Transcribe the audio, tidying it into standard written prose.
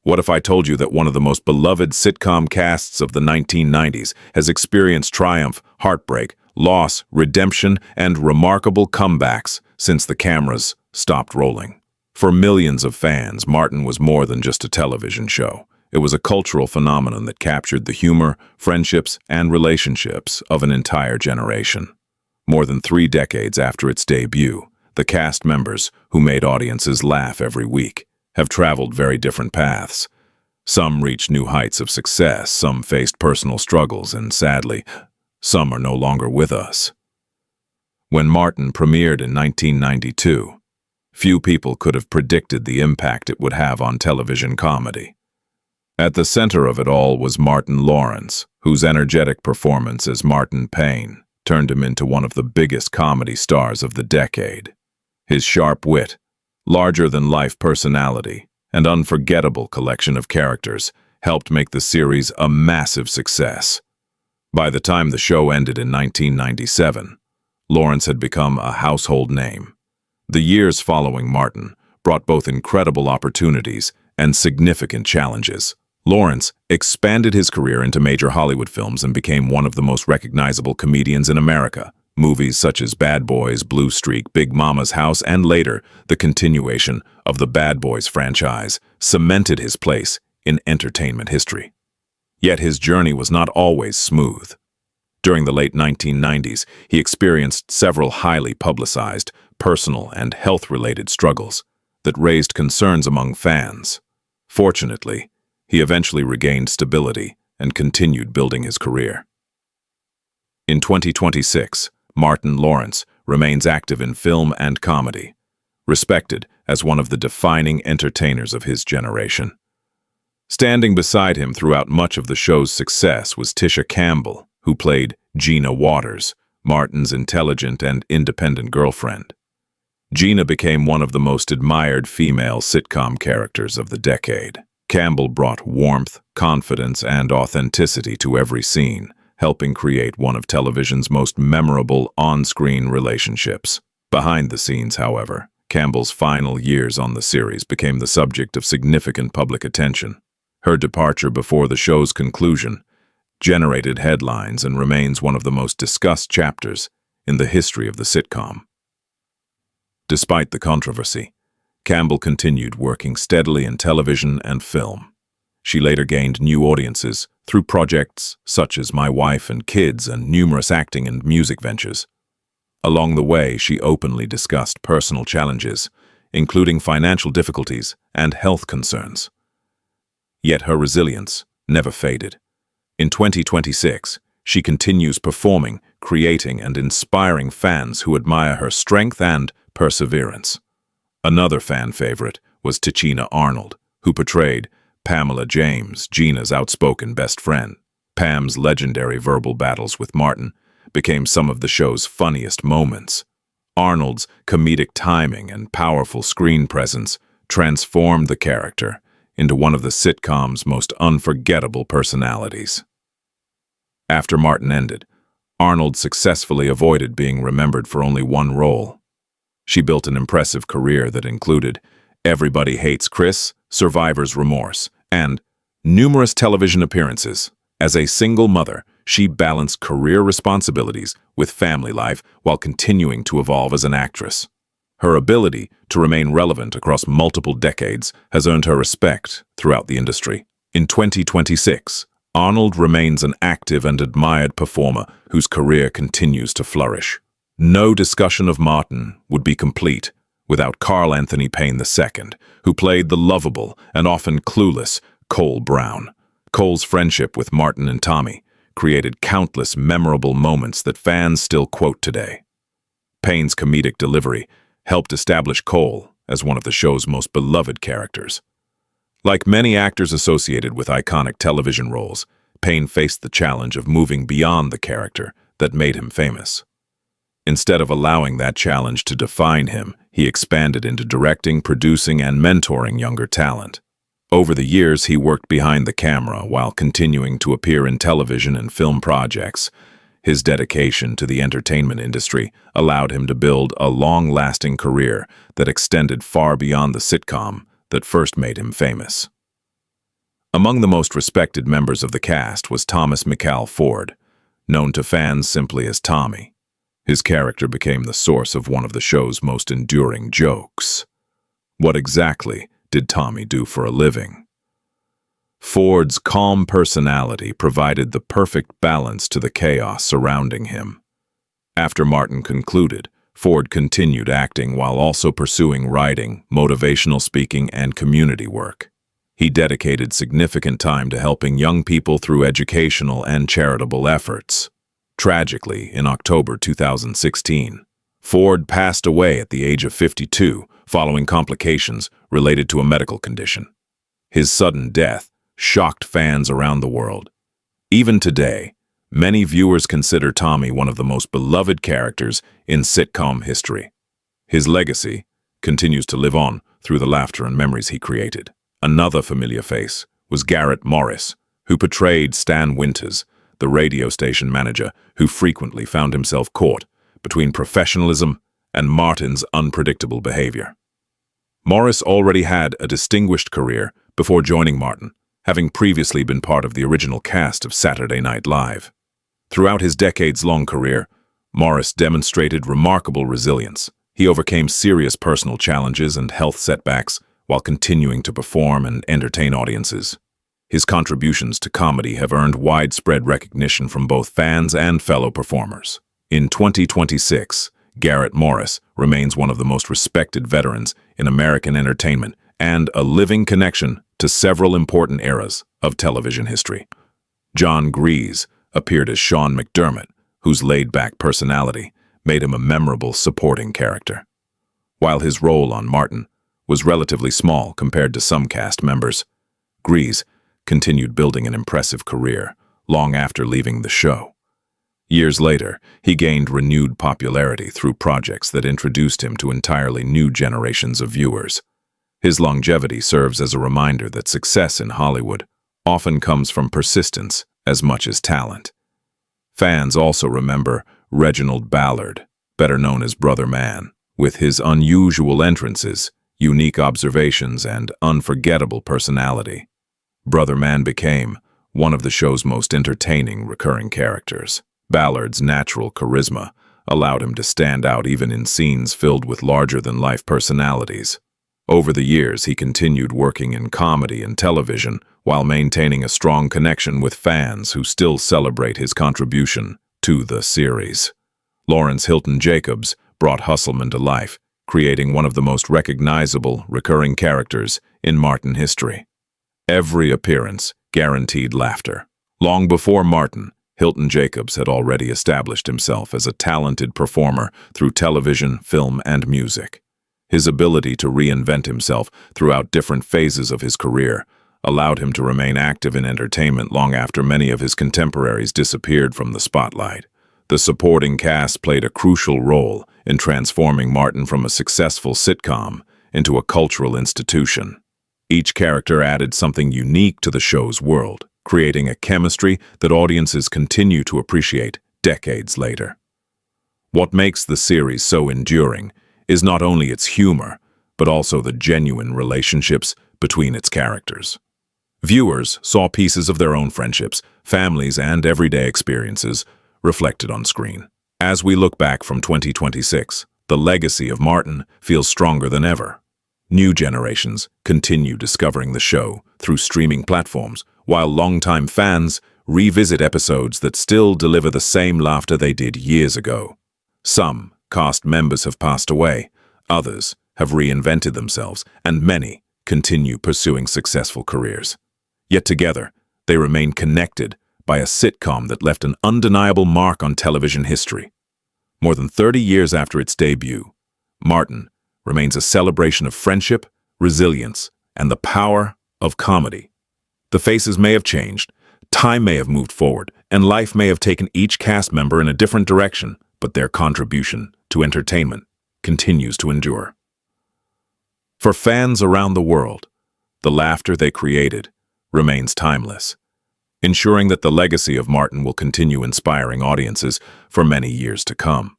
What if I told you that one of the most beloved sitcom casts of the 1990s has experienced triumph, heartbreak, loss, redemption, and remarkable comebacks since the cameras stopped rolling? For millions of fans, Martin was more than just a television show. It was a cultural phenomenon that captured the humor, friendships, and relationships of an entire generation. More than 3 decades after its debut, the cast members, who made audiences laugh every week, have traveled very different paths. Some reached new heights of success, some faced personal struggles, and sadly, some are no longer with us. When Martin premiered in 1992, few people could have predicted the impact it would have on television comedy. At the center of it all was Martin Lawrence, whose energetic performance as Martin Payne turned him into one of the biggest comedy stars of the decade. His sharp wit, larger-than-life personality, and unforgettable collection of characters helped make the series a massive success. By the time the show ended in 1997, Lawrence had become a household name. The years following Martin brought both incredible opportunities and significant challenges. Lawrence expanded his career into major Hollywood films and became one of the most recognizable comedians in America. Movies such as Bad Boys, Blue Streak, Big Mama's House, and later, the continuation of the Bad Boys franchise, cemented his place in entertainment history. Yet his journey was not always smooth. During the late 1990s, he experienced several highly publicized, personal and health-related struggles that raised concerns among fans. Fortunately, he eventually regained stability and continued building his career. In 2026, Martin Lawrence remains active in film and comedy, respected as one of the defining entertainers of his generation. Standing beside him throughout much of the show's success was Tisha Campbell, who played Gina Waters, Martin's intelligent and independent girlfriend. Gina became one of the most admired female sitcom characters of the decade. Campbell brought warmth, confidence, and authenticity to every scene, helping create one of television's most memorable on-screen relationships. Behind the scenes, however, Campbell's final years on the series became the subject of significant public attention. Her departure before the show's conclusion generated headlines and remains one of the most discussed chapters in the history of the sitcom. Despite the controversy, Campbell continued working steadily in television and film. She later gained new audiences through projects such as My Wife and Kids and numerous acting and music ventures. Along the way, she openly discussed personal challenges, including financial difficulties and health concerns. Yet her resilience never faded. In 2026, she continues performing, creating, and inspiring fans who admire her strength and perseverance. Another fan favorite was Tichina Arnold, who portrayed Pamela James, Gina's outspoken best friend. Pam's legendary verbal battles with Martin became some of the show's funniest moments. Arnold's comedic timing and powerful screen presence transformed the character into one of the sitcom's most unforgettable personalities. After Martin ended, Arnold successfully avoided being remembered for only one role. She built an impressive career that included Everybody Hates Chris, Survivor's Remorse, and numerous television appearances. As a single mother, she balanced career responsibilities with family life while continuing to evolve as an actress. Her ability to remain relevant across multiple decades has earned her respect throughout the industry. In 2026, Arnold remains an active and admired performer whose career continues to flourish. No discussion of Martin would be complete without Anthony Payne II, who played the lovable and often clueless Cole Brown. Cole's friendship with Martin and Tommy created countless memorable moments that fans still quote today. Payne's comedic delivery helped establish Cole as one of the show's most beloved characters. Like many actors associated with iconic television roles, Payne faced the challenge of moving beyond the character that made him famous. Instead of allowing that challenge to define him, he expanded into directing, producing, and mentoring younger talent. Over the years, he worked behind the camera while continuing to appear in television and film projects. His dedication to the entertainment industry allowed him to build a long-lasting career that extended far beyond the sitcom that first made him famous. Among the most respected members of the cast was Thomas Mikal Ford, known to fans simply as Tommy. His character became the source of one of the show's most enduring jokes. What exactly did Tommy do for a living? Ford's calm personality provided the perfect balance to the chaos surrounding him. After Martin concluded, Ford continued acting while also pursuing writing, motivational speaking, and community work. He dedicated significant time to helping young people through educational and charitable efforts. Tragically, in October 2016, Ford passed away at the age of 52 following complications related to a medical condition. His sudden death shocked fans around the world. Even today, many viewers consider Tommy one of the most beloved characters in sitcom history. His legacy continues to live on through the laughter and memories he created. Another familiar face was Garrett Morris, who portrayed Stan Winters, the radio station manager who frequently found himself caught between professionalism and Martin's unpredictable behavior. Morris already had a distinguished career before joining Martin, having previously been part of the original cast of Saturday Night Live. Throughout his decades-long career, Morris demonstrated remarkable resilience. He overcame serious personal challenges and health setbacks while continuing to perform and entertain audiences. His contributions to comedy have earned widespread recognition from both fans and fellow performers. In 2026, Garrett Morris remains one of the most respected veterans in American entertainment and a living connection to several important eras of television history. John Grease appeared as Sean McDermott, whose laid-back personality made him a memorable supporting character. While his role on Martin was relatively small compared to some cast members, Grease continued building an impressive career long after leaving the show. Years later, he gained renewed popularity through projects that introduced him to entirely new generations of viewers. His longevity serves as a reminder that success in Hollywood often comes from persistence as much as talent. Fans also remember Reginald Ballard, better known as Brother Man, with his unusual entrances, unique observations, and unforgettable personality. Brother Man became one of the show's most entertaining recurring characters. Ballard's natural charisma allowed him to stand out even in scenes filled with larger-than-life personalities. Over the years, he continued working in comedy and television while maintaining a strong connection with fans who still celebrate his contribution to the series. Lawrence Hilton Jacobs brought Hustleman to life, creating one of the most recognizable recurring characters in Martin history. Every appearance guaranteed laughter. Long before Martin, Hilton Jacobs had already established himself as a talented performer through television, film, and music. His ability to reinvent himself throughout different phases of his career allowed him to remain active in entertainment long after many of his contemporaries disappeared from the spotlight. The supporting cast played a crucial role in transforming Martin from a successful sitcom into a cultural institution. Each character added something unique to the show's world, creating a chemistry that audiences continue to appreciate decades later. What makes the series so enduring is not only its humor, but also the genuine relationships between its characters. Viewers saw pieces of their own friendships, families, and everyday experiences reflected on screen. As we look back from 2026, the legacy of Martin feels stronger than ever. New generations continue discovering the show through streaming platforms, while longtime fans revisit episodes that still deliver the same laughter they did years ago. Some cast members have passed away, others have reinvented themselves, and many continue pursuing successful careers. Yet together, they remain connected by a sitcom that left an undeniable mark on television history. More than 30 years after its debut, Martin remains a celebration of friendship, resilience, and the power of comedy. The faces may have changed, time may have moved forward, and life may have taken each cast member in a different direction, but their contribution to entertainment continues to endure. For fans around the world, the laughter they created remains timeless, ensuring that the legacy of Martin will continue inspiring audiences for many years to come.